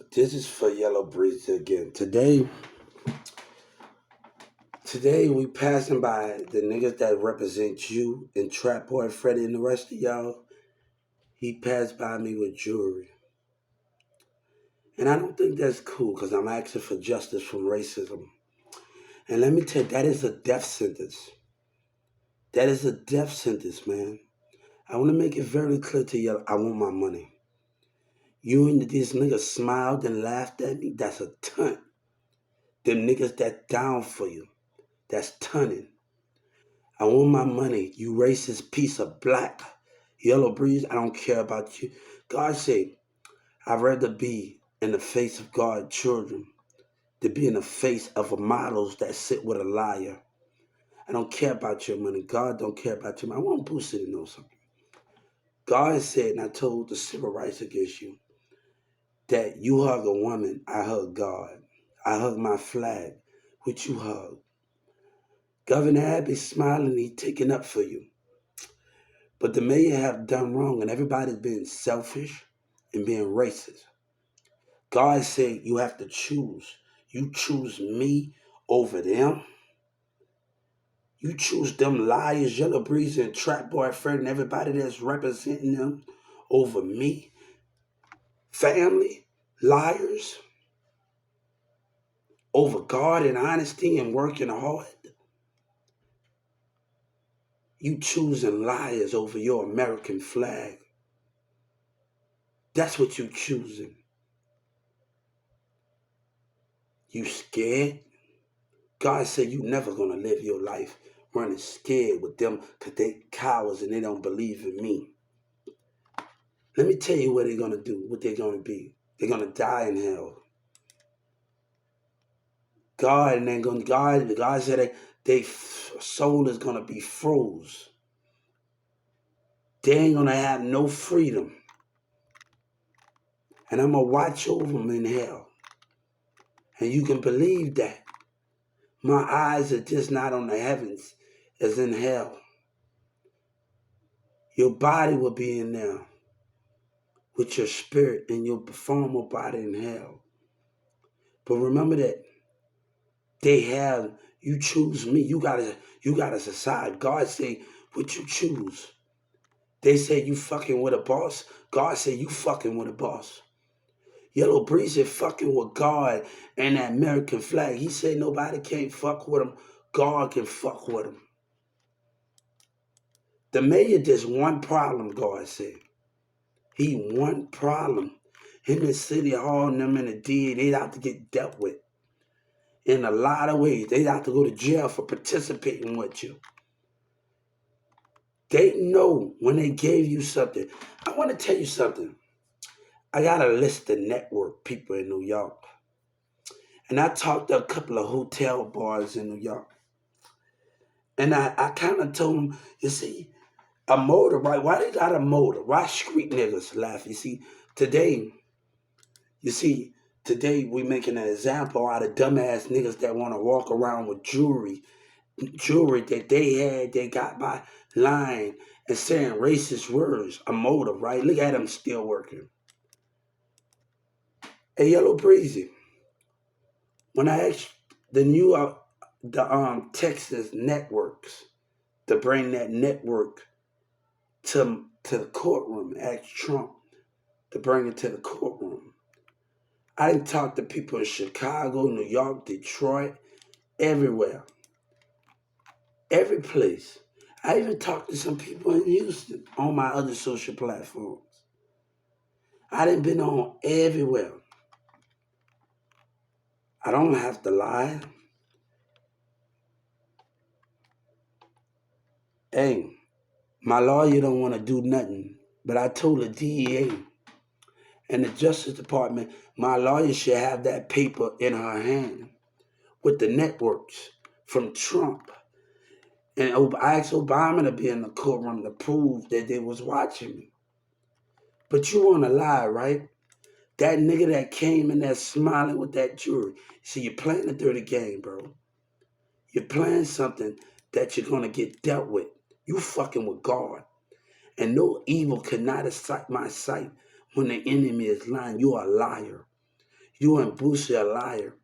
This is for Yellow Breeze again. Today we passing by the niggas that represent you and Trap Boy Freddy and the rest of y'all. He passed by me with jewelry. And I don't think that's cool because I'm asking for justice from racism. And let me tell you, that is a death sentence. That is a death sentence, man. I want to make it very clear to you, I want my money. You and these niggas smiled and laughed at me, that's a ton. Them niggas that down for you, that's tunning. I want my money, you racist piece of black. Yellow Breeze, I don't care about you. God said, I'd rather be in the face of God's children than be in the face of models that sit with a liar. I don't care about your money. God don't care about your money. I want Boosie to know something. God said, and I told the civil rights against you, that you hug a woman, I hug God. I hug my flag, which you hug. Governor Abbey smiling, he taking up for you. But the mayor have done wrong and everybody's being selfish and being racist. God said you have to choose. You choose me over them. You choose them liars, Yellow Breeze and Trap Boy Fred and everybody that's representing them over me. Family, liars, over God and honesty and working hard. You choosing liars over your American flag. That's what you choosing. You scared? God said you never gonna live your life running scared with them because they cowards and they don't believe in me. Let me tell you what they're gonna do, what they're gonna be. They're gonna die in hell. God and then gonna God said they soul is gonna be froze. They ain't gonna have no freedom. And I'm gonna watch over them in hell. And you can believe that. My eyes are just not on the heavens as in hell. Your body will be in there with your spirit and your former body in hell. But remember that they have you choose me. You gotta decide. God say what you choose. They say you fucking with a boss. God say you fucking with a boss. Yellow Breeze is fucking with God and that American flag. He said nobody can't fuck with him. God can fuck with him. The mayor just one problem, God said. He one problem. Him and City Hall and them in the D, they have to get dealt with. In a lot of ways. They have to go to jail for participating with you. They know when they gave you something. I want to tell you something. I got a list of network people in New York. And I talked to a couple of hotel bars in New York. And I kind of told them, you see, a motor, right? Why they got a motor? Why street niggas laugh? Today, you see, today we making an example out of dumbass niggas that want to walk around with jewelry that they got by lying and saying racist words, a motive, right? Look at them still working. Hey, Yellow Breezy, when I asked the new the Texas networks to bring that network to the courtroom, asked Trump to bring it to the courtroom. I didn't talk to people in Chicago, New York, Detroit, everywhere, every place. I even talked to some people in Houston on my other social platforms. I done been on everywhere. I don't have to lie. Hey, my lawyer don't want to do nothing, but I told the DEA and the Justice Department my lawyer should have that paper in her hand with the networks from Trump. And I asked Obama to be in the courtroom to prove that they was watching me. But you want to lie, right? That nigga that came in there smiling with that jewelry. See, you're playing a dirty game, bro. You're playing something that you're going to get dealt with. You fucking with God. And no evil cannot excite my sight when the enemy is lying. You are a liar. You and Boosie a liar.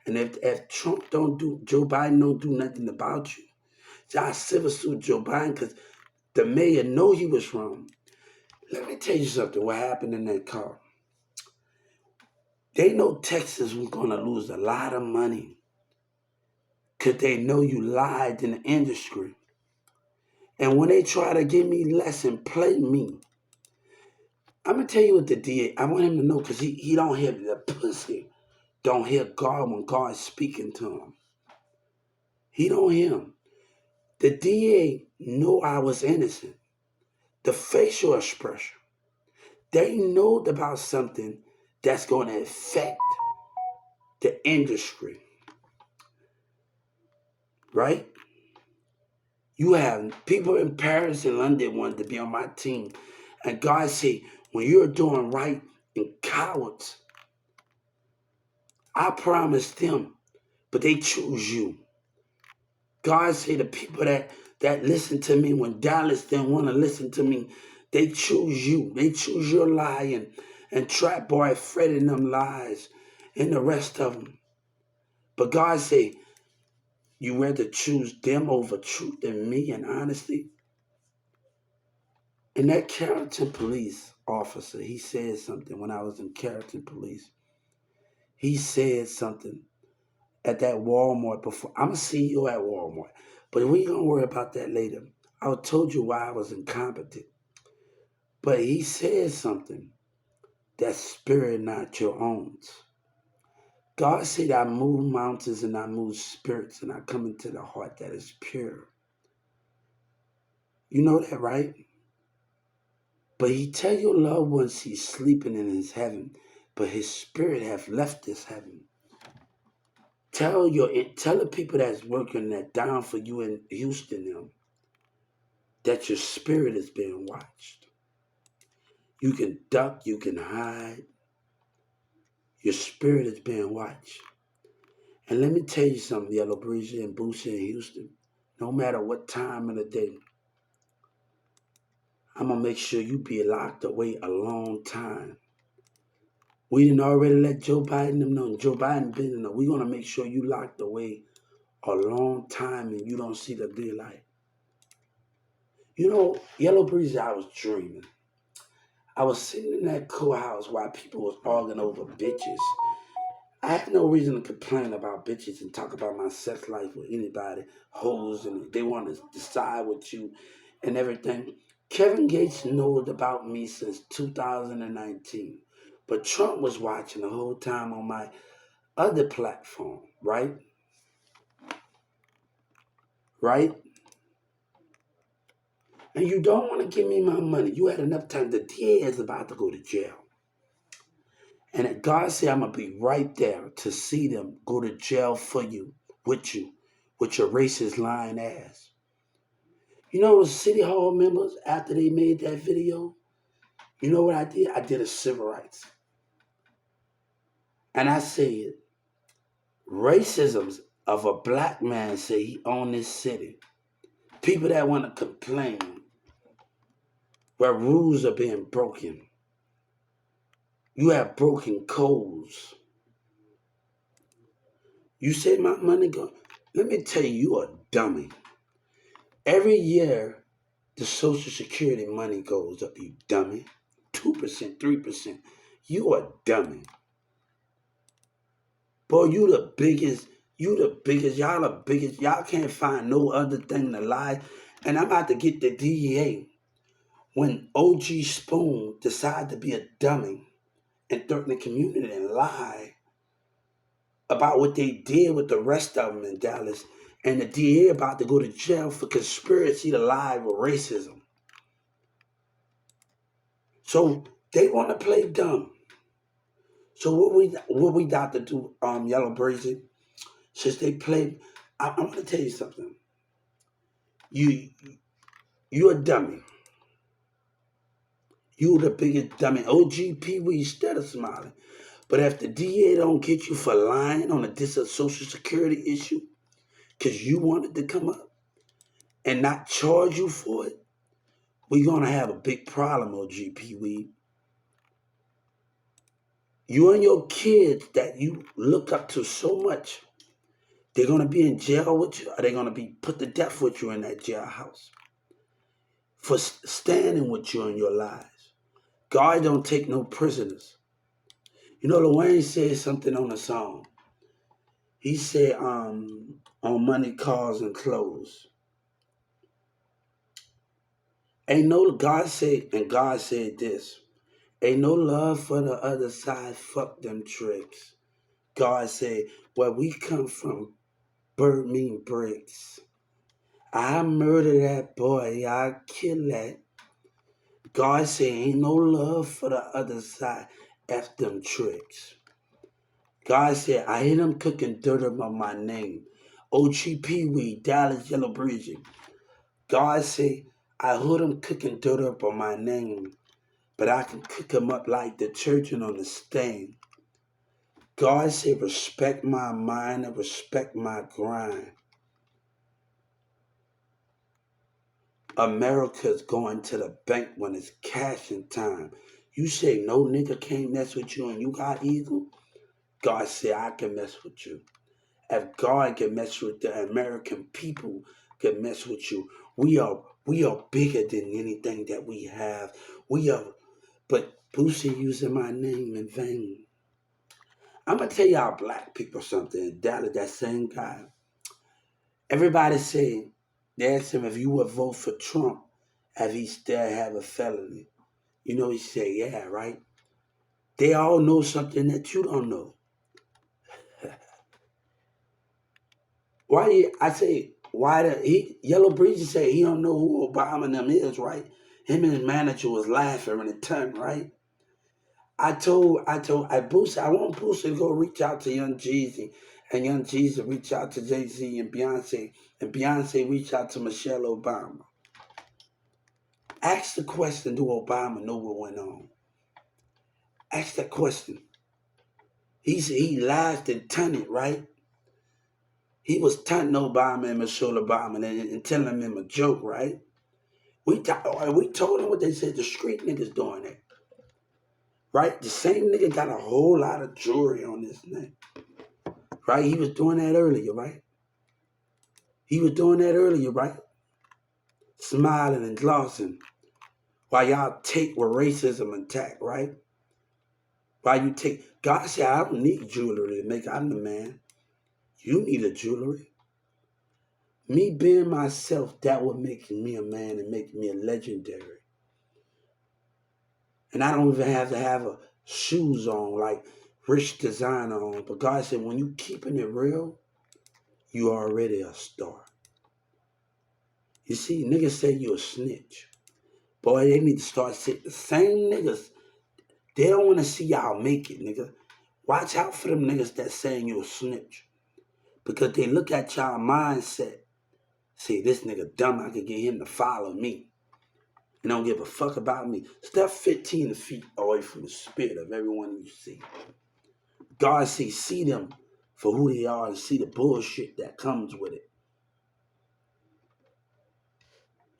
And if Trump don't do, Joe Biden don't do nothing about you, y'all civil suit Joe Biden because the mayor know he was wrong. Let me tell you something, what happened in that car. They know Texas was going to lose a lot of money because they know you lied in the industry. And when they try to give me less and play me, I'm going to tell you what the DA, I want him to know because he don't hear the pussy. Don't hear God when God's speaking to him. He don't hear him. The DA knew I was innocent. The facial expression. They know about something that's going to affect the industry. Right? You have people in Paris and London wanted to be on my team. And God said, when you're doing right and cowards, I promised them, but they choose you. God said the people that listen to me when Dallas didn't want to listen to me, they choose you. They choose your lie and Trap Boy Fred and them lies and the rest of them. But God said, you rather choose them over truth than me and honesty? And that Carrollton police officer, he said something when I was in Carrollton police. He said something at that Walmart before. I'm a CEO at Walmart, but we gonna worry about that later. I told you why I was incompetent. But he said something, that spirit not your own. God said I move mountains and I move spirits and I come into the heart that is pure. You know that, right? But he tell your loved ones he's sleeping in his heaven, but his spirit have left this heaven. Tell the people that's working that down for you in Houston them that your spirit is being watched. You can duck, you can hide. Your spirit is being watched. And let me tell you something, Yellow Breezy and Boosie in Houston. No matter what time of the day, I'm going to make sure you be locked away a long time. We didn't already let Joe Biden them know. Joe Biden been in there. We're going to make sure you locked away a long time and you don't see the daylight. You know, Yellow Breezy, I was dreaming. I was sitting in that courthouse while people was arguing over bitches. I have no reason to complain about bitches and talk about my sex life with anybody, hoes, and they want to decide with you and everything. Kevin Gates knows about me since 2019, but Trump was watching the whole time on my other platform, right? Right? And you don't want to give me my money. You had enough time. The DA is about to go to jail. And God said, I'm going to be right there to see them go to jail for you, with your racist lying ass. You know, the city hall members, after they made that video, you know what I did? I did a civil rights. And I said, racism of a black man say he own this city. People that want to complain where rules are being broken. You have broken codes. You say my money go. Let me tell you, you are a dummy. Every year, the Social Security money goes up, you dummy. 2%, 3%. You are a dummy. Boy, you the biggest, y'all the biggest, y'all can't find no other thing to lie. And I'm about to get the DEA. When OG Spoon decided to be a dummy and threaten the community and lie about what they did with the rest of them in Dallas, and the DA about to go to jail for conspiracy to lie with racism. So they want to play dumb. So what we got to do, Yellow Breezy, since they play, I'm gonna tell you something. You a dummy. You the biggest dummy. OGP, we instead of smiling. But if the DA don't get you for lying on a Social Security issue, because you wanted to come up and not charge you for it, we're gonna have a big problem, OGP. You and your kids that you look up to so much, they're going to be in jail with you, or they're going to be put to death with you in that jailhouse for standing with you in your lives. God don't take no prisoners. You know, Lil Wayne said something on the song. He said, on money, cars, and clothes. Ain't no, God said this. Ain't no love for the other side, fuck them tricks. God said, where we come from, bird mean bricks. I murder that boy, I kill that. God said, ain't no love for the other side, F them tricks. God said, I hear them cooking dirt about my name. OG Pee Wee, Dallas Yellow Bridget. God said, I heard them cooking dirt up on my name, but I can cook them up like detergent on the stain. God said, respect my mind and respect my grind. America's going to the bank when it's cashing time. You say no nigga can't mess with you and you got eagle? God said, I can mess with you. If God can mess with the American people, can mess with you. We are bigger than anything that we have. We are, but Boosie using my name in vain. I'm gonna tell y'all black people something. Dallas, that same guy. Everybody say they asked him if you would vote for Trump if he still have a felony. You know, he said, yeah, right. They all know something that you don't know. Yellow Breezy say he don't know who Obama and them is, right? Him and his manager was laughing in the tongue, right? I Boosie, I want Boosie to go reach out to Young Jeezy, and Young Jeezy reach out to Jay-Z and Beyonce reach out to Michelle Obama. Ask the question, do Obama know what went on? Ask that question. He laughed and tunted, right? He was taunting Obama and Michelle Obama and telling them a joke, right? We told him what they said. The street niggas doing it, right? The same nigga got a whole lot of jewelry on his neck, right? He was doing that earlier, right? Smiling and glossing while y'all take with racism intact, right? While you take, God said, I don't need jewelry to make, I'm the man. You need a jewelry. Me being myself, that would make me a man and make me a legendary. And I don't even have to have a shoes on, like rich designer on. But God said, when you keeping it real, you already a star. You see, niggas say you a snitch. Boy, they need to start saying the same niggas. They don't want to see y'all make it, nigga. Watch out for them niggas that saying you a snitch. Because they look at y'all mindset. See, this nigga dumb, I could get him to follow me. And don't give a fuck about me. Step 15 feet away from the spirit of everyone you see. God see them for who they are and see the bullshit that comes with it.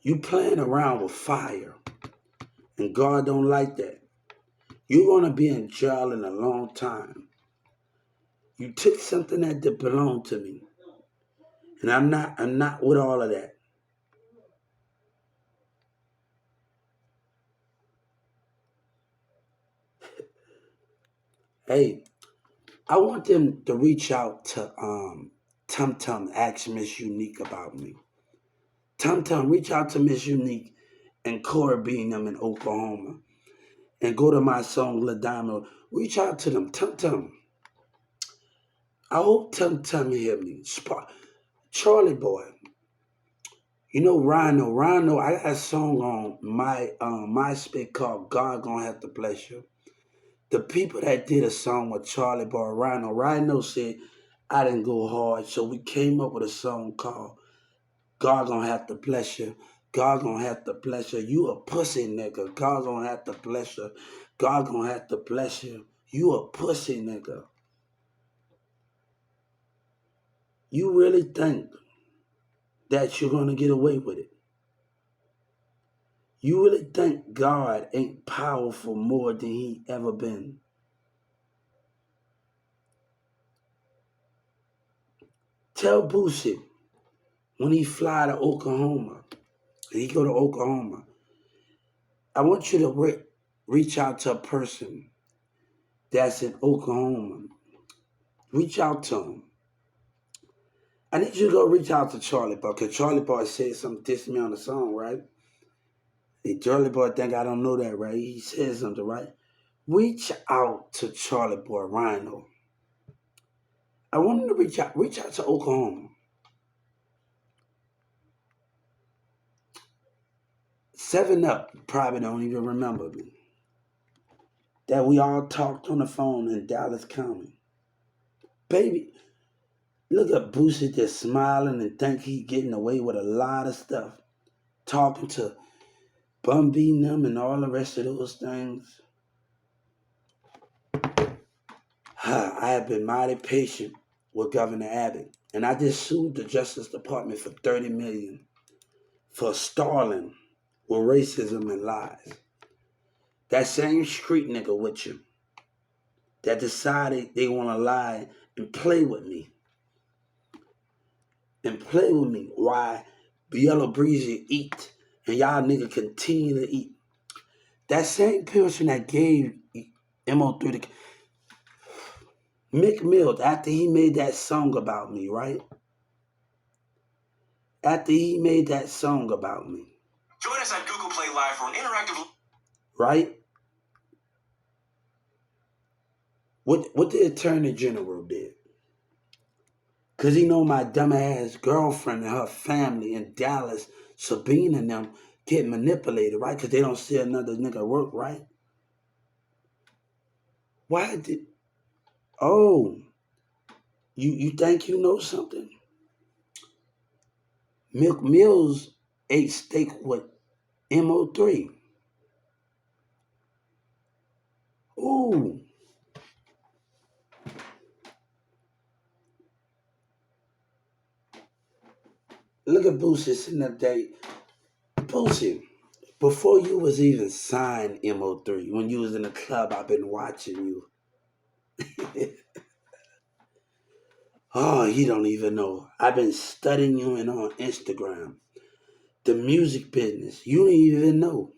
You playing around with fire, and God don't like that. You're gonna be in jail in a long time. You took something that did belong to me, and I'm not with all of that. Hey, I want them to reach out to Tum Tum, ask Miss Unique about me. Tum Tum, reach out to Miss Unique and Cora Bean them in Oklahoma. And go to my song Ladonna. Reach out to them. Tum Tum. I hope Tum Tum hear me. Charlie Boy. You know Rhino. Rhino, I got a song on my MySpace called God Gonna Have to Bless You. The people that did a song with Charlie Boy Rhino said I didn't go hard, so we came up with a song called God Gonna Have to Bless You. God Gonna Have to Bless You. You a pussy nigga. God Gonna Have to Bless You. God Gonna Have to Bless You. You a pussy nigga. You really think that you're gonna get away with it? You really think God ain't powerful more than he ever been? Tell Boosie when he fly to Oklahoma, and he go to Oklahoma, I want you to reach out to a person that's in Oklahoma. Reach out to him. I need you to go reach out to Charlie Boy, because Charlie Boy said something diss me on the song, right? Hey, Charlie Boy think I don't know that, right? He said something, right? Reach out to Charlie Boy Rhino. I want him to reach out to Oklahoma. 7 Up probably don't even remember me. That we all talked on the phone in Dallas County. Baby, look at Boosie just smiling and think he getting away with a lot of stuff. Talking to Bun B and them and all the rest of those things. I have been mighty patient with Governor Abbott, and I just sued the Justice Department for $30 million for stalling with racism and lies. That same street nigga with you that decided they want to lie and play with me. Why Yellow Breezy eat and y'all nigga continue to eat. That same person that gave MO3 the Mick Mills, after he made that song about me, right? After he made that song about me. Join us at Google Play Live for an interactive... Right? What the Attorney General did. Because he know my dumbass girlfriend and her family in Dallas, Sabine and them, get manipulated, right? Because they don't see another nigga work, right? Why did... Oh, you think you know something? Mick Mills ate steak with MO3. Ooh. Look at Boosie sitting up there. Boosie, before you was even signed MO3, when you was in the club, I've been watching you. Oh, you don't even know. I've been studying you and on Instagram. The music business. You don't even know.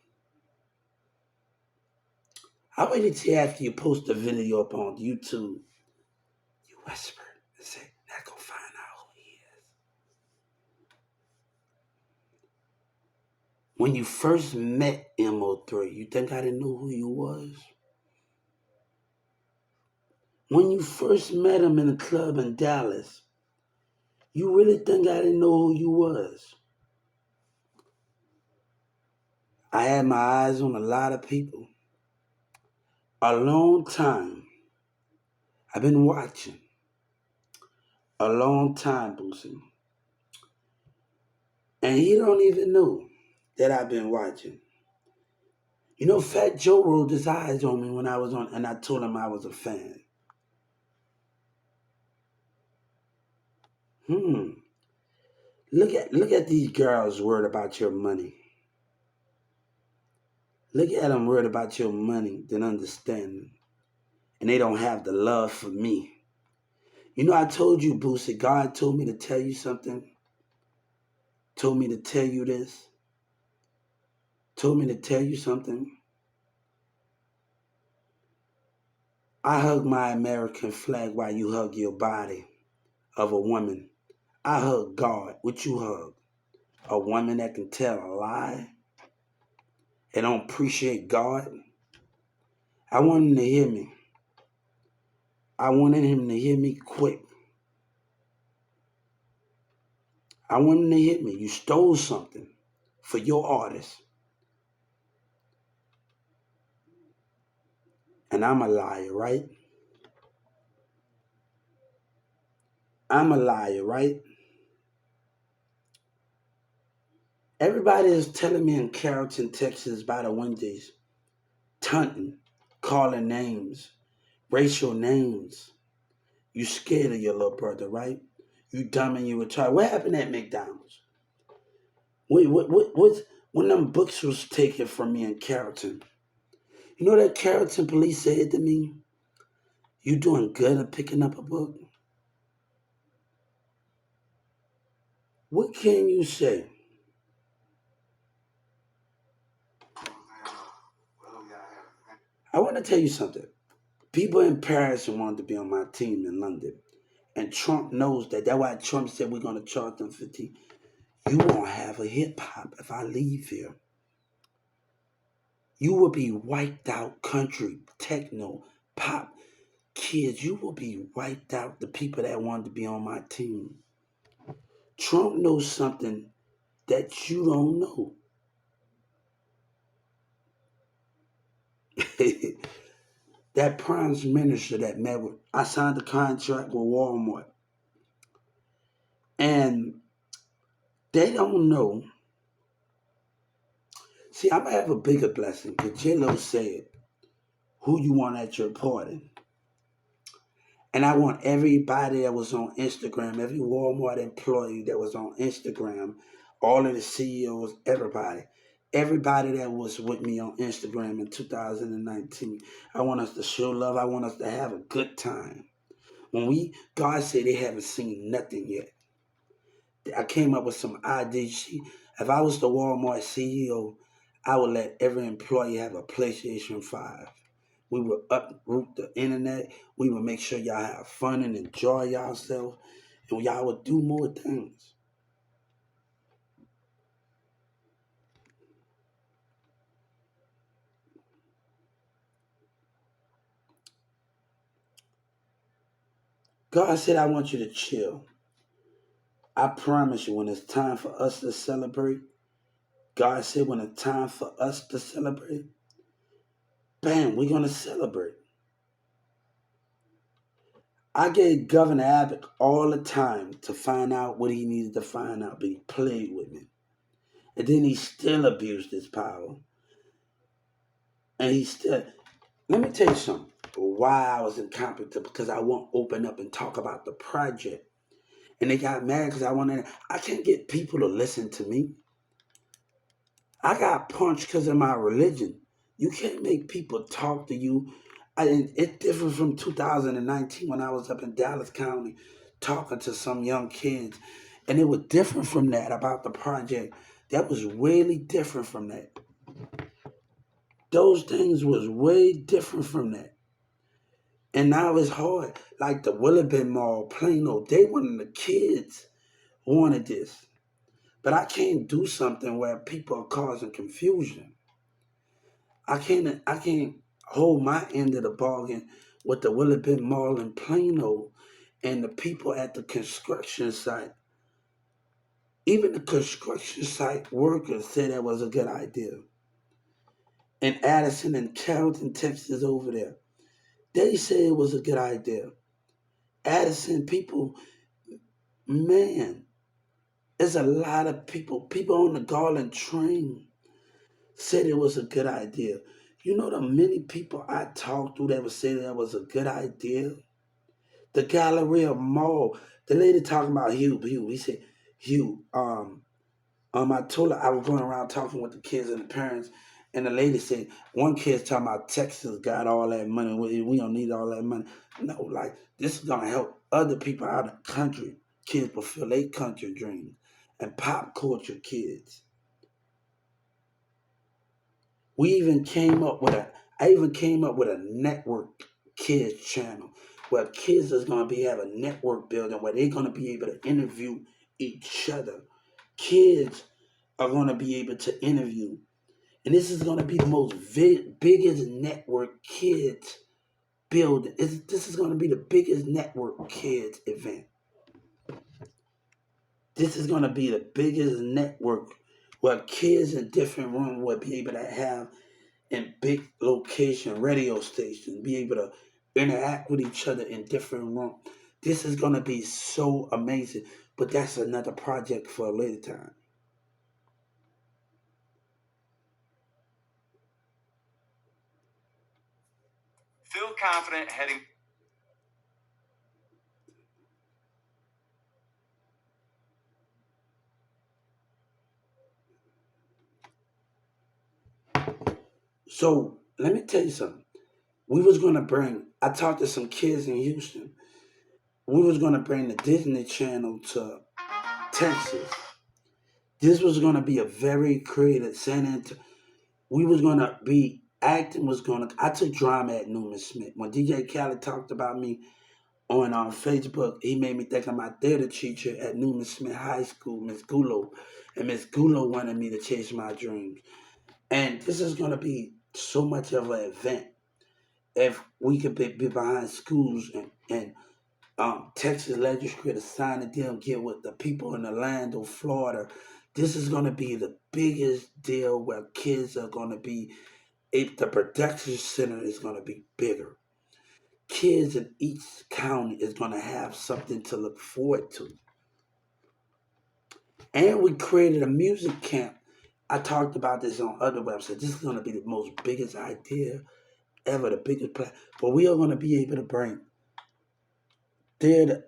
I waited till after you post the video up on YouTube. You whispered and said, now go find out who he is. When you first met MO3, you think I didn't know who you was? When you first met him in a club in Dallas, you really think I didn't know who you was? I had my eyes on a lot of people. A long time. I've been watching. A long time, Boosie. And he don't even know that I've been watching. You know, Fat Joe rolled his eyes on me when I was on, and I told him I was a fan. Look at these girls worried about your money. Look at them worried about your money than understanding. And they don't have the love for me. You know, I told you, Boosie, God told me to tell you something. Told me to tell you this. Told me to tell you something. I hug my American flag while you hug your body of a woman. I hug God. What you hug? A woman that can tell a lie and don't appreciate God? I want him to hear me. I wanted him to hear me quick. I want him to hit me. You stole something for your artist. And I'm a liar, right? I'm a liar, right? Everybody is telling me in Carrollton, Texas by the Wendy's, taunting, calling names, racial names. You scared of your little brother, right? You dumb and you retarded. What happened at McDonald's? What's when them books was taken from me in Carrollton? You know that Carrollton police said to me, you doing good at picking up a book? What can you say? I want to tell you something. People in Paris wanted to be on my team in London. And Trump knows that. That's why Trump said we're going to charge them 50. You won't have a hip hop if I leave here. You will be wiped out country, techno, pop. Kids, you will be wiped out the people that wanted to be on my team. Trump knows something that you don't know. That prime minister that met with, I signed a contract with Walmart. And they don't know. See, I'm going to have a bigger blessing because J-Lo said, who you want at your party? And I want everybody that was on Instagram, every Walmart employee that was on Instagram, all of the CEOs, everybody that was with me on Instagram in 2019. I want us to show love. I want us to have a good time. God said they haven't seen nothing yet. I came up with some ideas. If I was the Walmart CEO, I would let every employee have a PlayStation 5. We would uproot the internet. We would make sure y'all have fun and enjoy yourselves. And y'all would do more things. God said, I want you to chill. I promise you, when it's time for us to celebrate, God said, when it's time for us to celebrate, bam, we're going to celebrate. I gave Governor Abbott all the time to find out what he needed to find out, but he played with me. And then he still abused his power. And he still, let me tell you something. Why I was incompetent, because I won't open up and talk about the project. And they got mad because I can't get people to listen to me. I got punched because of my religion. You can't make people talk to you. It's different from 2019 when I was up in Dallas County talking to some young kids. And it was different from that about the project. That was really different from that. Those things was way different from that. And now it's hard. Like the Willowbend Mall, Plano, they wanted the kids wanted this. But I can't do something where people are causing confusion. I can't hold my end of the bargain with the Willowbend Mall in Plano and the people at the construction site. Even the construction site workers said that was a good idea. And Addison and Carrollton, Texas over there, they said it was a good idea. Addison people, man, there's a lot of people on the Garland train said it was a good idea. You know the many people I talked to that would say that was a good idea? The Galleria Mall, the lady talking about Hugh, he said, Hugh, I told her I was going around talking with the kids and the parents, and the lady said, one kid's talking about Texas got all that money, we don't need all that money. No, like, this is going to help other people out of the country. Kids fulfill their country dreams. And pop culture kids. I even came up with a network kids channel where kids is going to have a network building where they're going to be able to interview each other. Kids are going to be able to interview. And this is going to be the most biggest network kids building. This is going to be the biggest network kids event. This is going to be the biggest network where kids in different rooms will be able to have in big location radio stations, be able to interact with each other in different rooms. This is going to be so amazing, but that's another project for a later time. Feel confident heading. So let me tell you something. I talked to some kids in Houston. We was going to bring the Disney Channel to Texas. This was gonna be a very creative San Antonio. We was gonna be acting was gonna. I took drama at Newman Smith. When DJ Khaled talked about me on Facebook, he made me think of my theater teacher at Newman Smith High School, Miss Gulo, and Miss Gulo wanted me to chase my dreams. And this is gonna be so much of an event if we could be behind schools and Texas legislature sign a deal, get with the people in Orlando, Florida. This is going to be the biggest deal where kids are going to be. If the production center is going to be bigger, kids in each county is going to have something to look forward to. And we created a music camp. I talked about this on other websites. This is going to be the most biggest idea ever, the biggest plan. But we are going to be able to bring theater,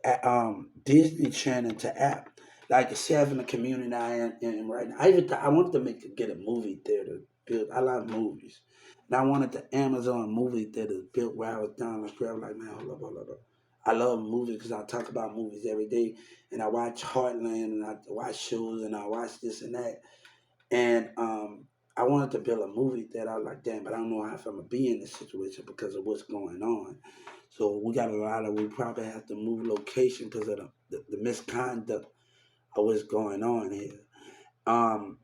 Disney Channel to app. Like seven the community I am in right now. I wanted to get a movie theater built. I love movies, and I wanted the Amazon movie theater built where I was down the street. I was like, man, hold up. I love movies because I talk about movies every day, and I watch Heartland, and I watch shows, and I watch this and that, and I wanted to build a movie theater. I was like, damn, but I don't know how I'm gonna be in this situation because of what's going on. So we got a lot of. We probably have to move location because of the misconduct of what's going on here. Um,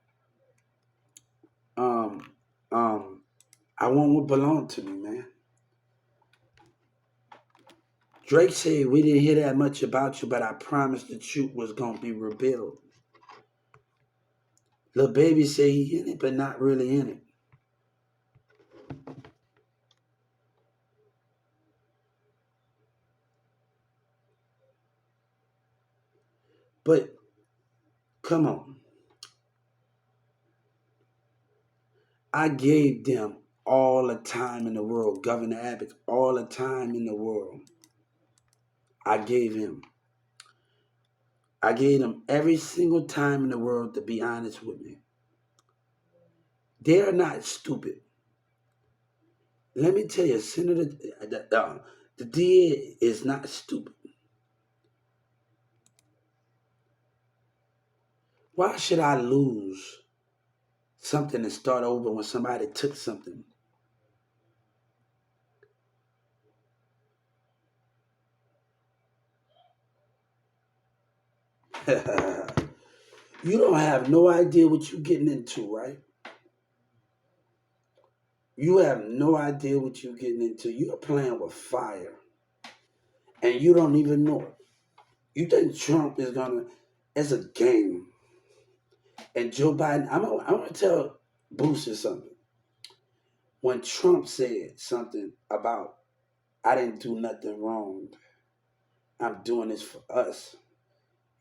um, um, I want what belonged to me, man. Drake said we didn't hear that much about you, but I promised the truth was gonna be revealed. Lil Baby said he in it, but not really in it. But come on, I gave them all the time in the world, Governor Abbott, all the time in the world. I gave him. I gave them every single time in the world to be honest with me. They're not stupid. Let me tell you, Senator, the DA is not stupid. Why should I lose something and start over when somebody took something? You don't have no idea what you're getting into, right? You have no idea what you're getting into. You're playing with fire, and you don't even know it. You think Trump is gonna? It's a game, and Joe Biden. I'm gonna tell Booster something. When Trump said something about I didn't do nothing wrong, I'm doing this for us.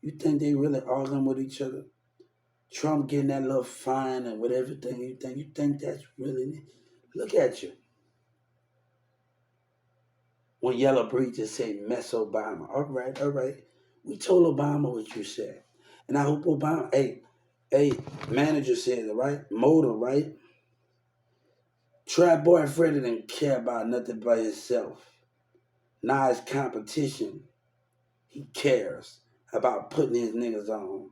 You think they really arguing with each other? Trump getting that little fine and with everything you think that's really look at you. When Yellow Breaches say mess Obama. All right. We told Obama what you said. And I hope Obama hey, manager said it, right? Motor, right? Trap boy Freddie didn't care about nothing but himself. Now it's competition. He cares about putting his niggas on.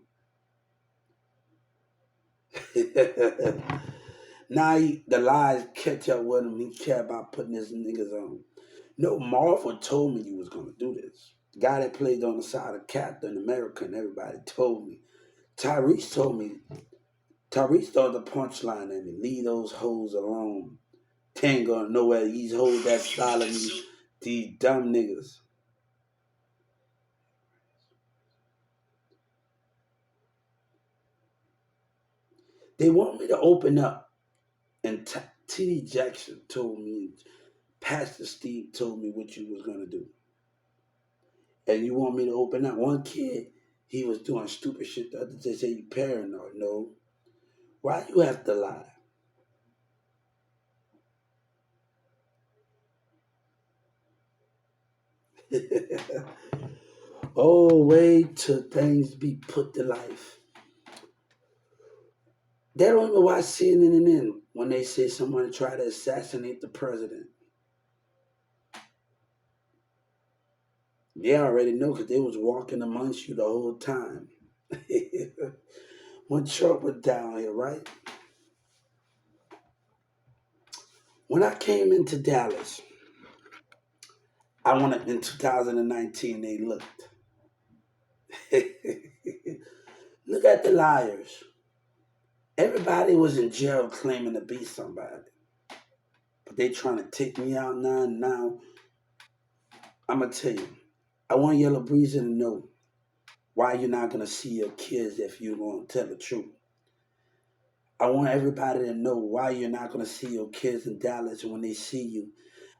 Now the lies catch up with him. He care about putting his niggas on. No, Marvel told me you was gonna do this. The guy that played on the side of Captain America and everybody told me. Tyrese told me. Tyrese thought the punchline at me. Leave those hoes alone. They ain't gonna know where these hoes that style me. These dumb niggas. They want me to open up. And T.D. Jackson told me, Pastor Steve told me what you was gonna do. And you want me to open up? One kid, he was doing stupid shit. The other day say you paranoid. No. Why you have to lie? Oh, wait till things be put to life. They don't even watch CNN when they say someone tried to assassinate the president. They already know because they was walking amongst you the whole time. when Trump was down here, right? When I came into Dallas, I wanted in 2019. They looked. Look at the liars. Everybody was in jail claiming to be somebody, but they trying to take me out now. And now I'm gonna tell you, I want Yellow Breezy to know why you're not gonna see your kids if you're gonna tell the truth. I want everybody to know why you're not gonna see your kids in Dallas, and when they see you,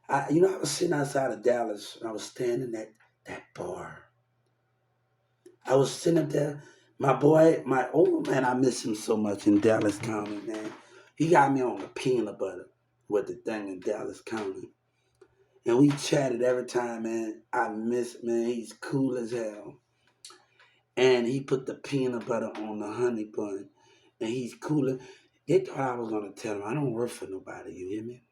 I was sitting outside of Dallas and I was standing at that bar. I was sitting up there. My boy, my old man, I miss him so much in Dallas County, man. He got me on the peanut butter with the thing in Dallas County. And we chatted every time, man. I miss, man. He's cool as hell. And he put the peanut butter on the honey bun. And he's cooler. They thought I was going to tell him, I don't work for nobody, you hear me?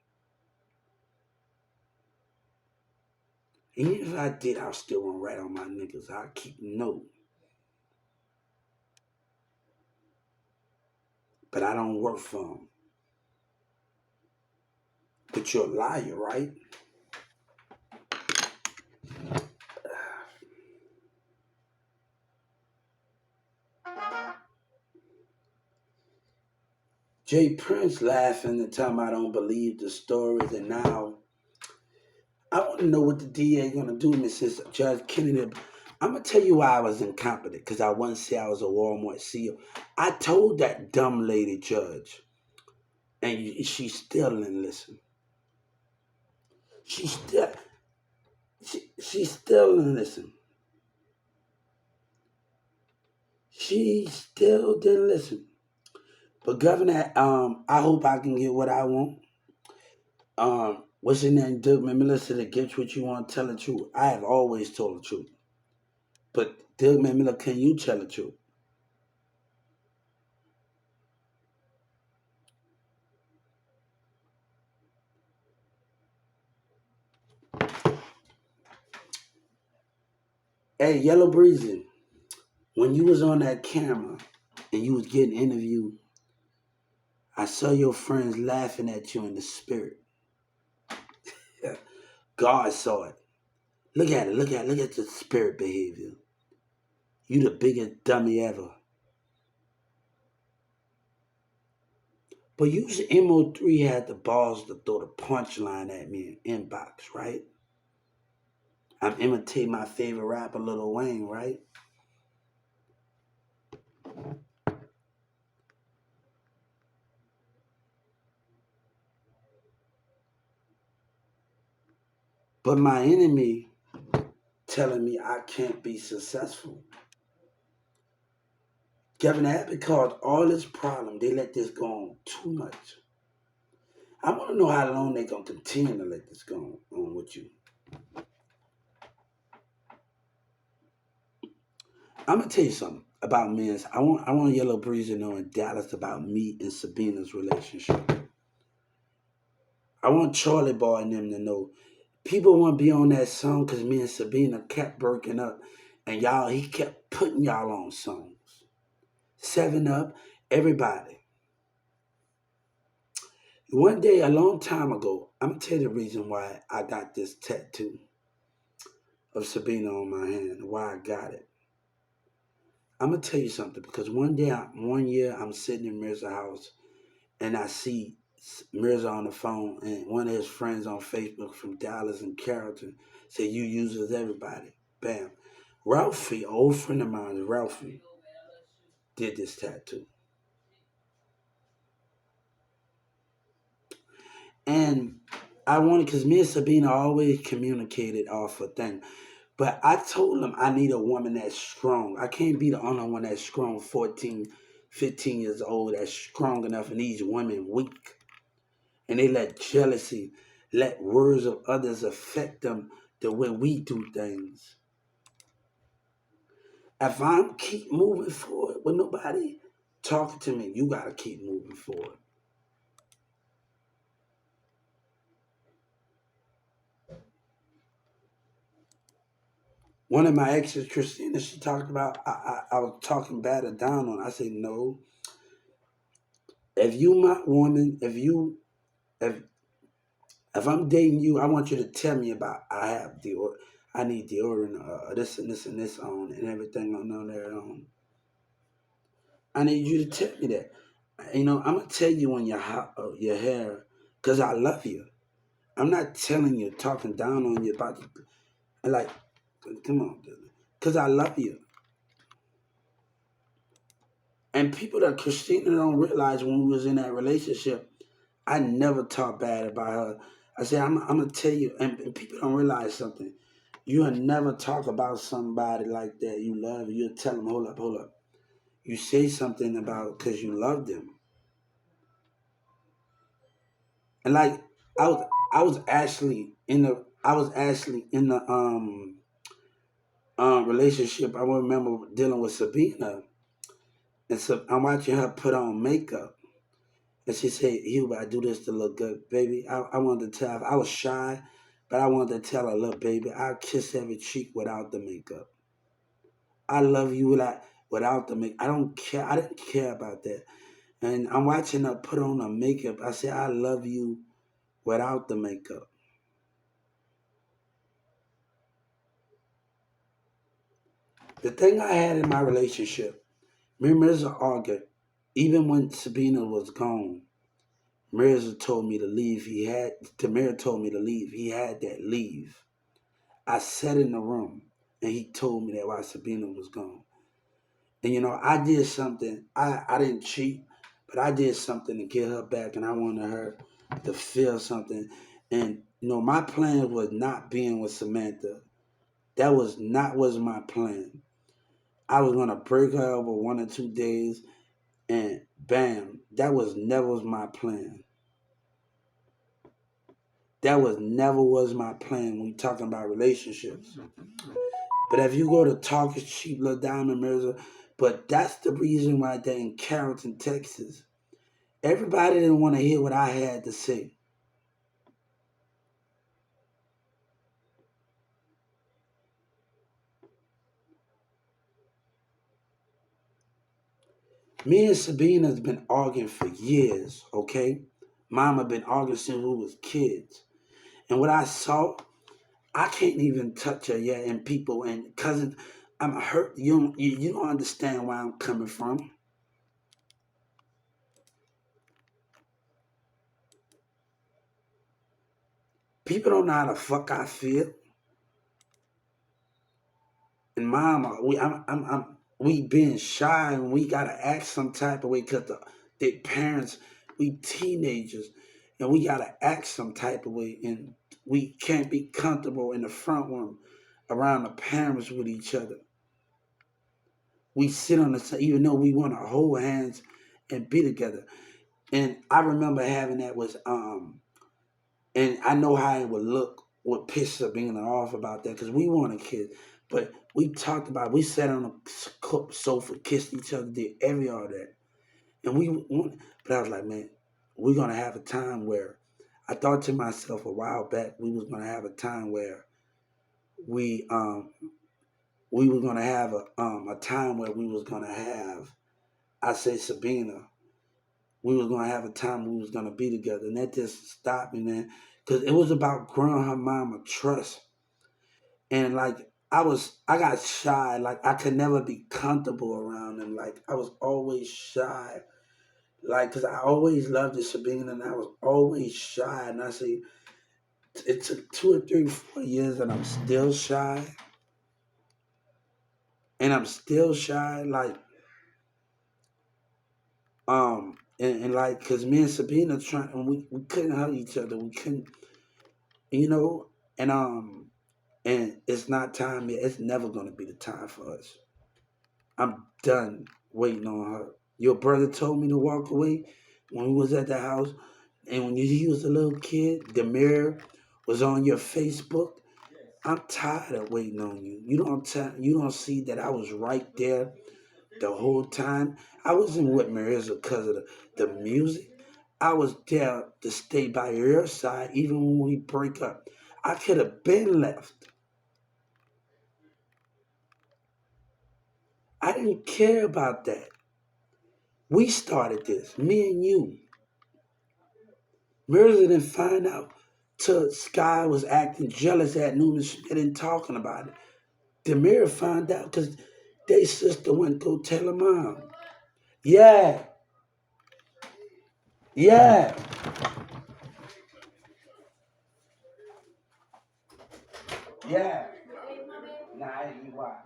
And even if I did, I still want to write on my niggas. I'll keep note. But I don't work for them. But you're a liar, right? Jay Prince laughing and telling me I don't believe the stories. And now I want to know what the DA going to do, Mrs. Judge Kennedy. I'm going to tell you why I was incompetent, because I once said I was a Walmart CEO. I told that dumb lady judge, and she still didn't listen. She still didn't listen. She still didn't listen. But Governor, I hope I can get what I want. What's your name? Doug Melissa that gets what you want, tell the truth. I have always told the truth. But Doug Miller, can you tell the truth? Hey, Yellow Breezy, when you was on that camera and you was getting interviewed, I saw your friends laughing at you in the spirit. God saw it. Look at it. Look at the spirit behavior. You the biggest dummy ever. But usually MO3 had the balls to throw the punchline at me in inbox, right? I'm imitating my favorite rapper, Lil Wayne, right? But my enemy telling me I can't be successful. Kevin Abbott caused all this problem. They let this go on too much. I want to know how long they're going to continue to let this go on with you. I'm going to tell you something about men. I want Yellow Breeze to know in Dallas about me and Sabina's relationship. I want Charlie Boy and them to know. People want to be on that song because me and Sabina kept breaking up. And he kept putting y'all on songs. 7 Up, everybody. One day, a long time ago, I'm going to tell you the reason why I got this tattoo of Sabina on my hand, why I got it. I'm going to tell you something, because one year, I'm sitting in Mirza's house, and I see Mirza on the phone, and one of his friends on Facebook from Dallas and Carrollton said, you users everybody. Bam. Ralphie, an old friend of mine, Ralphie, did this tattoo. And I wanted, because me and Sabina always communicated off a thing. But I told him I need a woman that's strong. I can't be the only one that's strong, 14, 15 years old, that's strong enough, and these women weak. And they let jealousy, let words of others affect them the way we do things. If I'm keep moving forward with nobody talking to me, you gotta keep moving forward. One of my exes, Christina, she talked about I was talking bad or down on her. I said, no. If you my woman, if I'm dating you, I want you to tell me about I need deodorant, this and this and this on and everything on there on. I need you to tell me that. I'm gonna tell you when your hair, cause I love you. I'm not telling you, talking down on you about, like, come on, cause I love you. And people that Christina don't realize when we was in that relationship, I never talk bad about her. I said, I'm gonna tell you, and people don't realize something. You'll never talk about somebody like that you love. You'll tell them, hold up, hold up. You say something about because you love them. And like I was actually in the relationship. I remember dealing with Sabina, and so I'm watching her put on makeup, and she said, "Hubert, I do this to look good, baby." I wanted to tell her I was shy, but I wanted to tell her, "Look, baby, I kiss every cheek without the makeup. I love you without the makeup. I don't care. I didn't care about that." And I'm watching her put on her makeup. I said, "I love you without the makeup." The thing I had in my relationship, me and Mirza argued, even when Sabina was gone. Mirza told me to leave. Tamir told me to leave. He had that leave. I sat in the room and he told me that while Sabina was gone. And I did something. I didn't cheat, but I did something to get her back, and I wanted her to feel something. And my plan was not being with Samantha. That was my plan. I was gonna break her over 1 or 2 days, and bam, that was never my plan. That was never was my plan when we talking about relationships. But if you go to Talk is Cheap, Lil Diamond Mirror, but that's the reason why they're in Carrollton, Texas. Everybody didn't want to hear what I had to say. Me and Sabina has been arguing for years, okay? Mama been arguing since we was kids. And what I saw, I can't even touch her yet, and people and cousins, I'm hurt. You don't understand where I'm coming from. People don't know how the fuck I feel. And mama, we being shy, and we gotta act some type of way because the parents, we teenagers, and we gotta act some type of way, and we can't be comfortable in the front room around the parents with each other. We sit on the side, even though we want to hold hands and be together. And I remember having that was and I know how it would look with pictures of being off about that because we weren't kids. But we talked about we sat on the sofa, kissed each other, did all that, and but I was like, man, we're gonna have a time where I thought to myself a while back we was gonna have a time where we we were gonna have a time where we was gonna have I say Sabina we was gonna have a time we was gonna be together, and that just stopped me, man, because it was about growing her mama trust, and like I got shy, like I could never be comfortable around them, like I was always shy, like because I always loved the Sabine, and I was always shy, and I say it took 2 or 3, 4 years, and I'm still shy, like and like because me and Sabina trying, and we couldn't hug each other, we couldn't, you know, and it's not time yet. It's never gonna be the time for us. I'm done waiting on her. Your brother told me to walk away when we was at the house, and when he was a little kid, the mirror was on your Facebook. I'm tired of waiting on you. You don't see that I was right there the whole time. I wasn't with Marissa because of the music. I was there to stay by your side even when we break up. I could have been left. I didn't care about that. We started this, me and you. Mirza didn't find out till Sky was acting jealous at Newman Smith and talking about it. Demira found out because they sister went to go tell her mom. Yeah, yeah, yeah. Nah, I ain't eat why.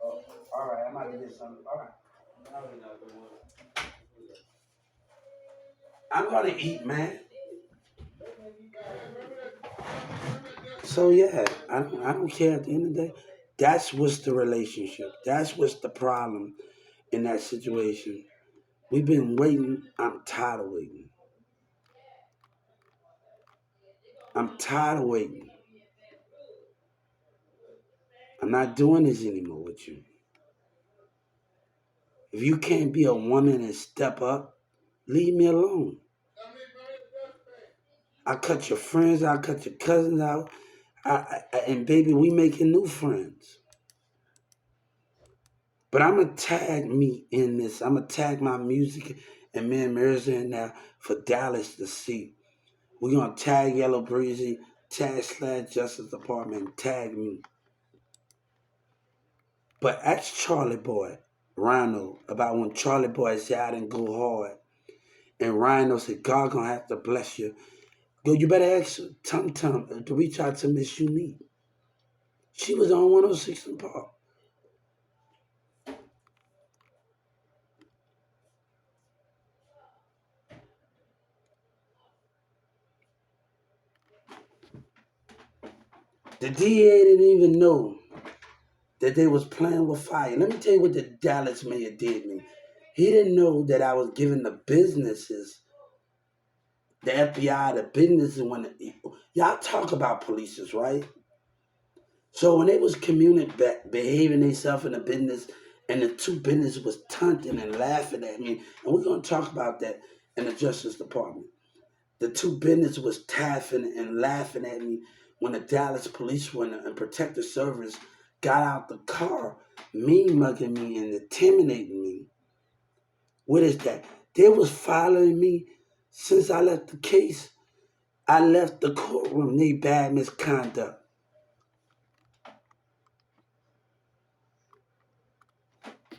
Oh, all right, I'm about to get some. All right. I'm gonna eat, man. So yeah, I don't care at the end of the day. That's what's the relationship. That's what's the problem in that situation. We've been waiting. I'm tired of waiting. I'm tired of waiting. I'm not doing this anymore with you. If you can't be a woman and step up, leave me alone. I cut your friends out, I cut your cousins out, and baby, we making new friends. But I'm gonna tag me in this. I'm gonna tag my music and me and Mirza in there for Dallas to see. We're gonna tag Yellow Breezy, tag Slash Justice Department, tag me. But ask Charlie Boy, Rhino, about when Charlie Boy said I didn't go hard. And Rhino said, God gonna have to bless you. Yo, you better ask Tum Tum to reach out to Miss Unique. She was on 106 in Park. The DA didn't even know that they was playing with fire. Let me tell you what the Dallas mayor did me. He didn't know that I was giving the businesses, the FBI, the businesses when y'all talk about polices, right? So when they was behaving themselves in the business, and the two businesses was taunting and laughing at me, and we're gonna talk about that in the Justice Department. The two businesses was taffing and laughing at me when the Dallas police and protective service got out the car, mean mugging me and intimidating me. What is that? They was following me since I left the case. I left the courtroom. They bad misconduct.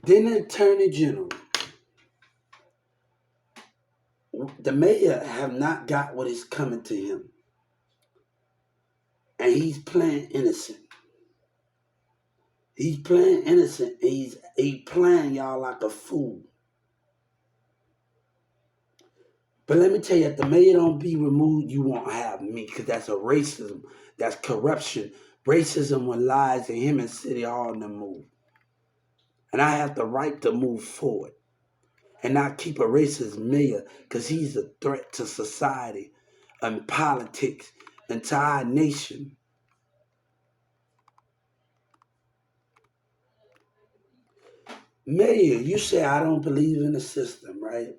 Then the attorney general, the mayor have not got what is coming to him. And he's playing innocent. He's playing innocent. And he's playing y'all like a fool. But let me tell you, if the mayor don't be removed, you won't have me, because that's a racism. That's corruption. Racism when lies and him and City Hall to move. And I have the right to move forward and not keep a racist mayor, because he's a threat to society and politics and to our nation. Mayor, you say I don't believe in the system, right?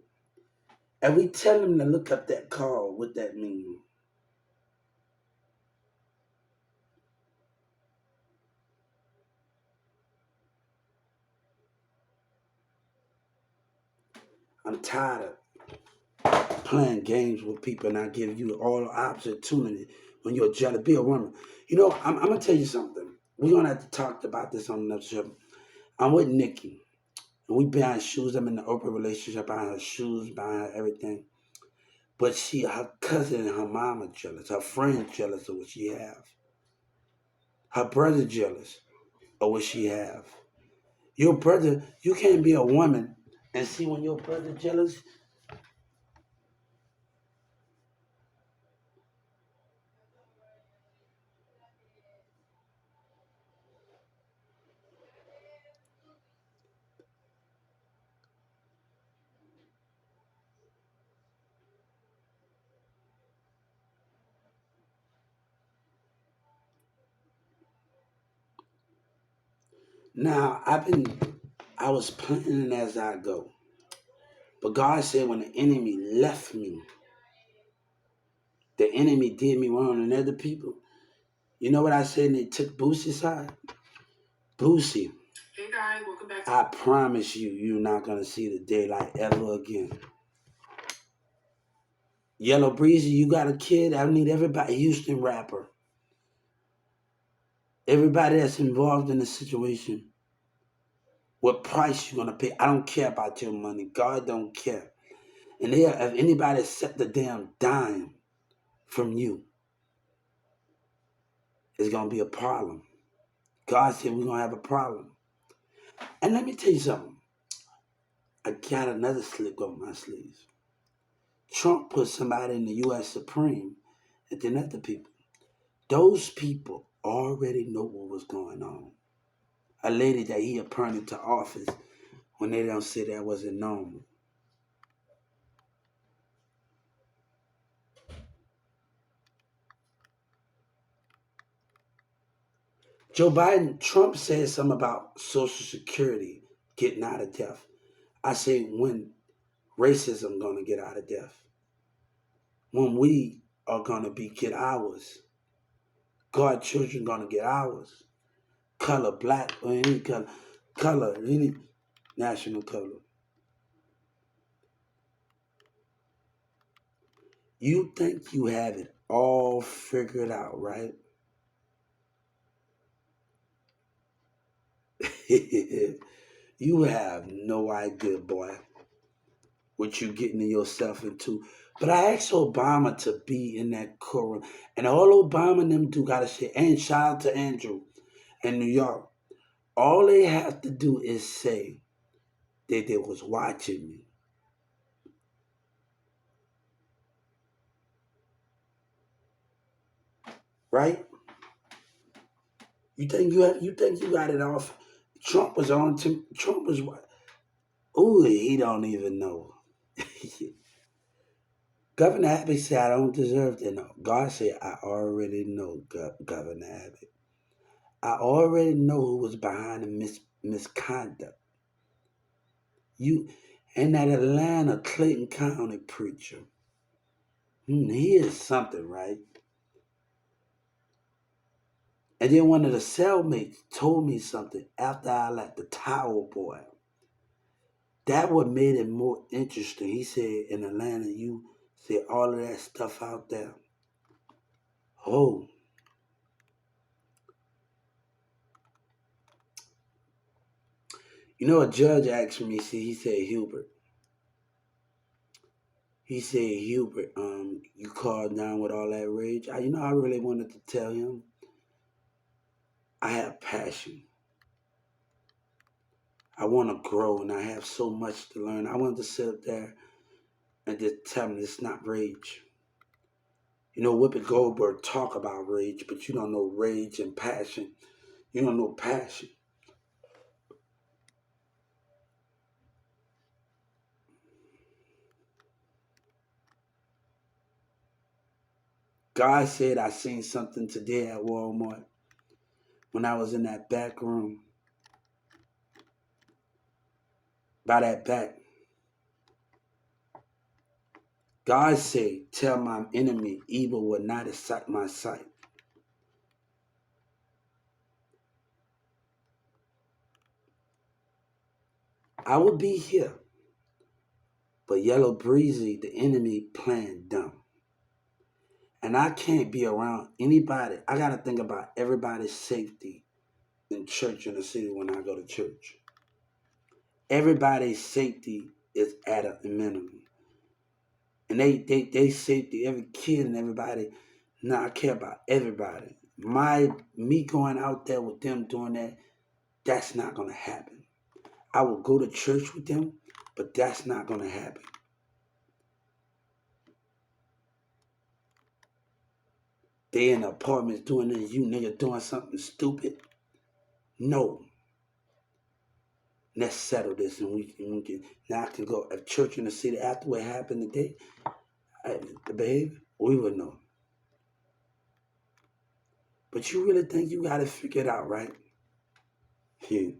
And we tell him to look up that call, what that means. I'm tired of playing games with people and I give you all the opportunity when you're jealous. Be a woman. You know, I'm going to tell you something. We're going to have to talk about this on another show. I'm with Nikki. And we buying shoes. I'm in an open relationship, buying her shoes, buying her everything. But her cousin and her mama jealous. Her friend jealous of what she have. Her brother jealous of what she have. Your brother, you can't be a woman and see when your brother jealous. Now, I was planning as I go. But God said when the enemy left me, the enemy did me wrong and other people. You know what I said? And they took Boosie's side? Boosie, Hey guys, welcome back. I promise you, you're not gonna see the daylight ever again. Yellow Breezy, you got a kid. I need everybody, Houston rapper, everybody that's involved in the situation. What price you gonna pay? I don't care about your money. God don't care. And if anybody accept the damn dime from you, it's gonna be a problem. God said we're gonna have a problem. And let me tell you something. I got another slick on my sleeves. Trump put somebody in the U.S. Supreme, and then other people. Those people already know what was going on. A lady that he appointed to office when they don't say that wasn't normal. Trump said something about Social Security getting out of death. I say when racism gonna get out of death. When we are gonna get ours. God children gonna get ours. Color, black or any color, any national color. You think you have it all figured out, right? You have no idea, boy, what you getting yourself into. But I asked Obama to be in that courtroom. And all Obama and them do gotta say, and shout out to Andrew in New York. All they have to do is say that they was watching me. Right? You think you got it off. Trump was on to Trump was what? Ooh, he don't even know. Governor Abbott said, I don't deserve to know. God said, I already know, Governor Abbott. I already know who was behind the misconduct. You and that Atlanta Clayton County preacher. He is something, right? And then one of the cellmates told me something after I left the Tower Boy. That what made it more interesting. He said in Atlanta, you said all of that stuff out there. Oh, you know, a judge asked me, see, he said, Hubert. He said, Hubert, you called down with all that rage. I really wanted to tell him I have passion. I want to grow and I have so much to learn. I wanted to sit up there and just tell him it's not rage. You know, Whoopi Goldberg talk about rage, but you don't know rage and passion. You don't know passion. God said I seen something today at Walmart when I was in that back room by that back. God said, tell my enemy evil will not excite my sight. I will be here, but Yellow Breezy, the enemy, playing dumb. And I can't be around anybody. I got to think about everybody's safety in church in the city when I go to church. Everybody's safety is at a minimum. And they safety, every kid and everybody. Now I care about everybody. Me going out there with them doing that, that's not gonna happen. I will go to church with them, but that's not gonna happen. They in the apartments doing this, you nigga doing something stupid. No. Let's settle this and we can now I can go at church in the city after what happened today. Babe, we would know. But you really think you got it figured out, right? You,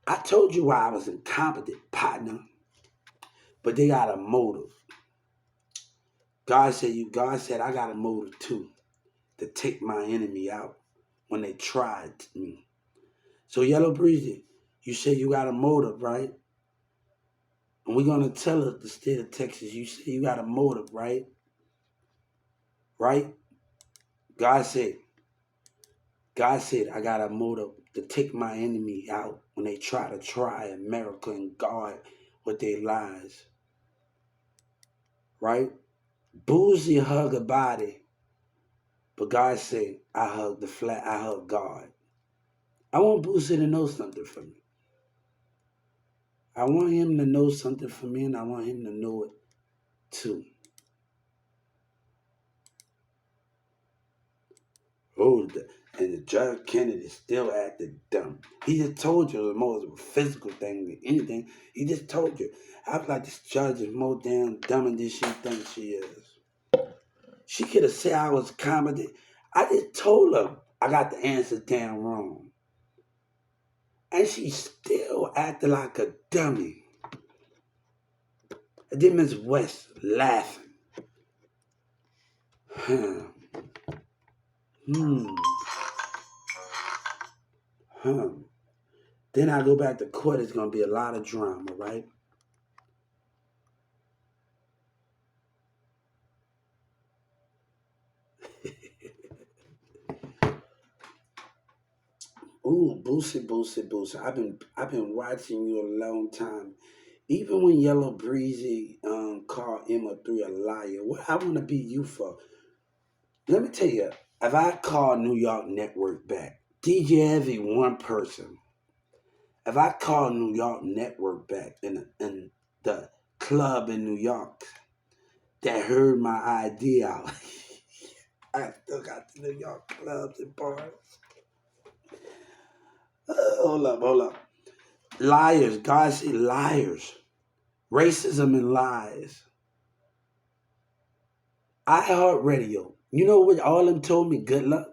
I told you why I was incompetent, partner. But they got a motive. God said I got a motive too, to take my enemy out. when they tried me. So Yellow Breezy, you say you got a motive, right? And we're gonna tell the state of Texas, you say you got a motive, right? Right? God said, God said, I got a motive to take my enemy out when they try America and God with their lies. Right? Boosie hug a body, but God said, I hug God. I want Boosie to know something for me. I want him to know something for me, and I want him to know it too. Oh, and Judge Kennedy still acted dumb. He just told you the most physical thing than anything. He just told you. I feel like this judge is more damn dumb than she thinks she is. She could have said I was comedy. I just told her I got the answer damn wrong. And she still acted like a dummy. And then Miss West laughing. Huh. Huh. Then I go back to court, it's going to be a lot of drama, right? Ooh, Boosie. I've been watching you a long time. Even when Yellow Breezy called Emma3 a liar, what I want to be you for? Let me tell you, if I call New York Network back, DJ Envy one person. If I call New York Network back in the club in New York that heard my idea out, I still got the New York clubs and bars. Hold up. Liars, God say liars. Racism and lies. iHeartRadio. You know what all them told me? Good luck.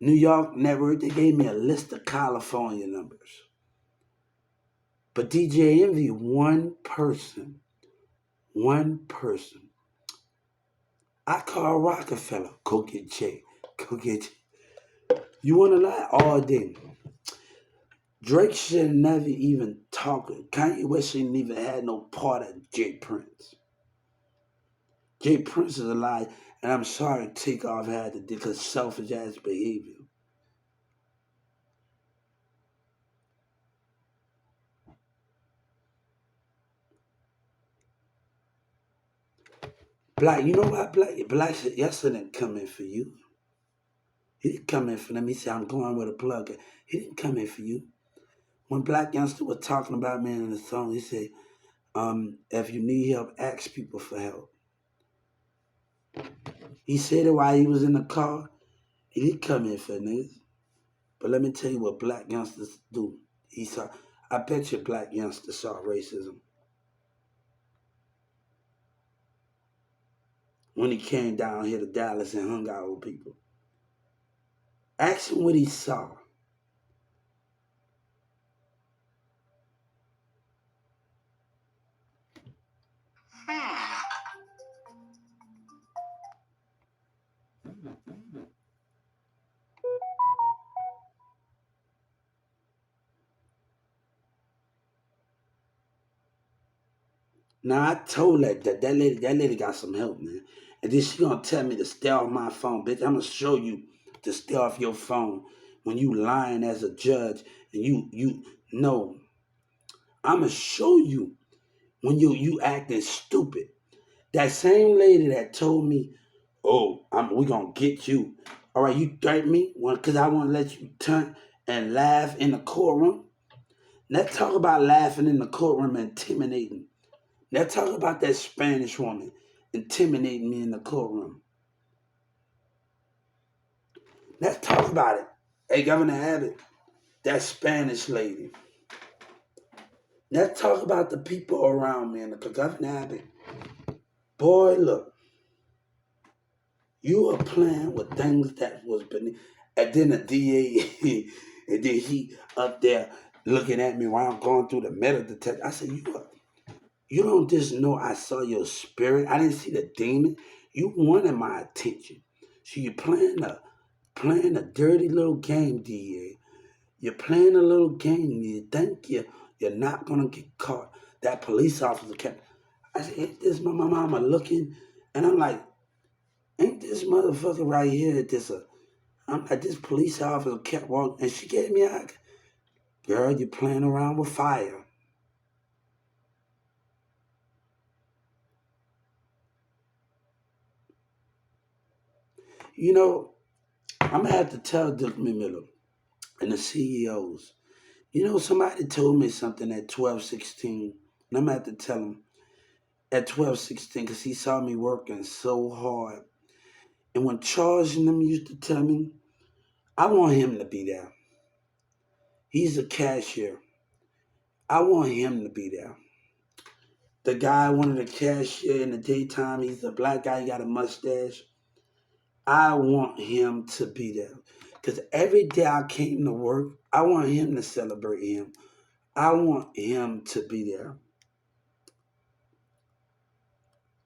New York Network, they gave me a list of California numbers. But DJ Envy, one person. I call Rockefeller. Go get Jay. You want to lie? All day. Drake should never even talk. Kanye West shouldn't even had no part of Jay Prince. Jay Prince is a lie, and I'm sorry Takeoff had to do because selfish ass behavior. Black, you know why Black said yesterday didn't come in for you. He didn't come in for them. He said, I'm going with a plug. He didn't come in for you. When Black Youngster was talking about me in the song, he said, if you need help, ask people for help. He said it while he was in the car. He didn't come in for niggas. But let me tell you what Black youngsters do. I bet you Black youngsters saw racism. When he came down here to Dallas and hung out with people. Ask him what he saw. Now I told that lady got some help, man. And then she gonna tell me to stay off my phone, bitch. I'm gonna show you to stay off your phone when you lying as a judge and you know. I'm gonna show you when you acting stupid. That same lady that told me, "Oh, we gonna get you." All right, you threaten me because I want to let you turn and laugh in the courtroom. Let's talk about laughing in the courtroom and intimidating. Let's talk about that Spanish woman intimidating me in the courtroom. Let's talk about it. Hey, Governor Abbott, that Spanish lady. Let's talk about the people around me and the Governor Abbott. Boy, look, you are playing with things that was beneath. And then the DA, and then he up there looking at me while I'm going through the metal detector. I said, you don't just know I saw your spirit. I didn't see the demon. You wanted my attention. So you playing playing a dirty little game, DA. You're playing a little game. You think you're not gonna get caught. That police officer kept. I said, ain't this my mama looking? And I'm like, ain't this motherfucker right here? I'm like, this police officer kept walking, and she gave me a, girl, you playing around with fire. You know, I'm gonna have to tell Dick Miller and the CEOs. You know, somebody told me something at 12:16, and I'm gonna have to tell him at 12:16 because he saw me working so hard. And when Charles and them used to tell me, I want him to be there. He's a cashier. I want him to be there. The guy, one of the cashier in the daytime, he's a black guy, he got a mustache. I want him to be there. Because every day I came to work, I want him to celebrate him. I want him to be there.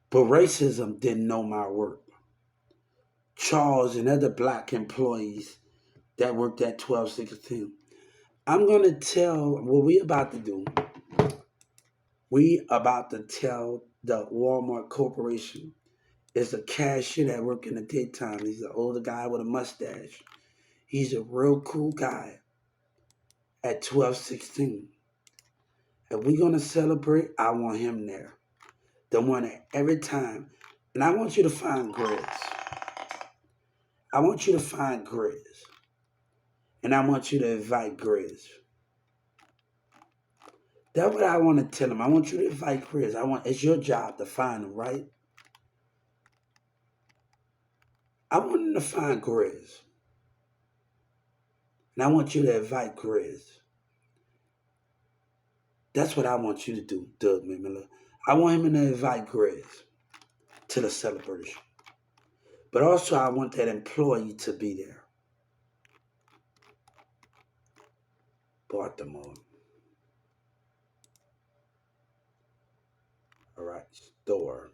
But racism didn't know my work. Charles and other black employees that worked at 12:16. I'm going to tell what we about to do. We about to tell the Walmart Corporation. It's a cashier that work in the daytime. He's an older guy with a mustache. He's a real cool guy at 12:16. If we're going to celebrate, I want him there. The one that every time. And I want you to find Grizz. I want you to find Grizz. And I want you to invite Grizz. That's what I want to tell him. I want you to invite Grizz. It's your job to find him, right? I want him to find Grizz. And I want you to invite Grizz. That's what I want you to do, Doug Miller. I want him to invite Grizz to the celebration. But also I want that employee to be there. Baltimore. All right, store.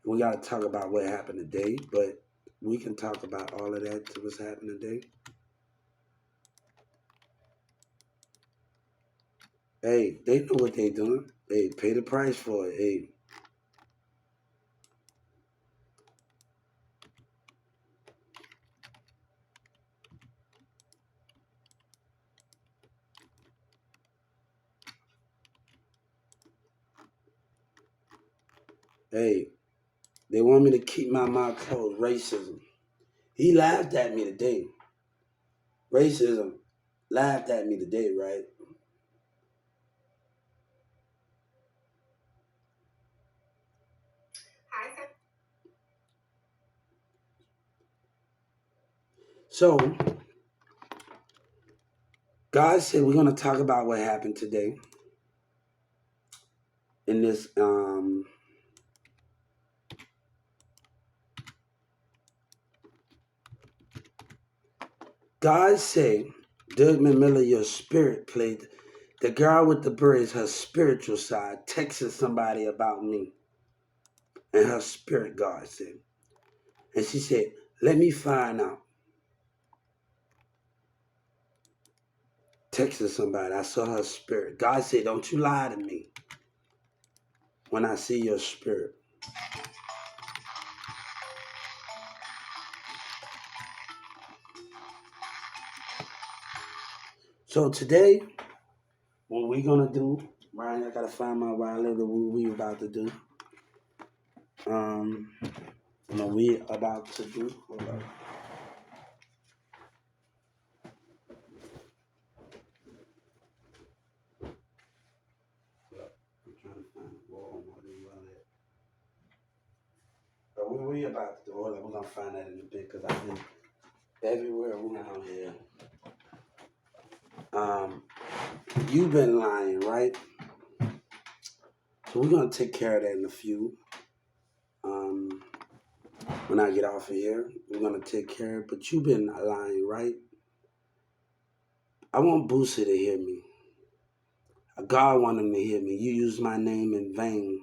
We got to talk about what happened today, but we can talk about all of that to what's happening today. Hey, they know what they doing. Hey, pay the price for it. Hey. Hey, they want me to keep my mouth closed. Racism. He laughed at me today. Racism laughed at me today, right? So, God said we're going to talk about what happened today in this God said, Doug Miller, your spirit played. The girl with the braids, her spiritual side, texted somebody about me. And her spirit, God said. And she said, let me find out. Texted somebody. I saw her spirit. God said, don't you lie to me when I see your spirit. So today, what we're going to do, Ryan, I got to find my wallet of what we about to do. What we about to do. Hold on. I'm trying to find Walmart wallet. But what we about to do, hold on, we're going to find that in a bit because I've been everywhere around here. You've been lying, right? So we're going to take care of that in a few. When I get off of here, we're going to take care of it. But you've been lying, right? I want Boosie to hear me. God want them to hear me. You use my name in vain.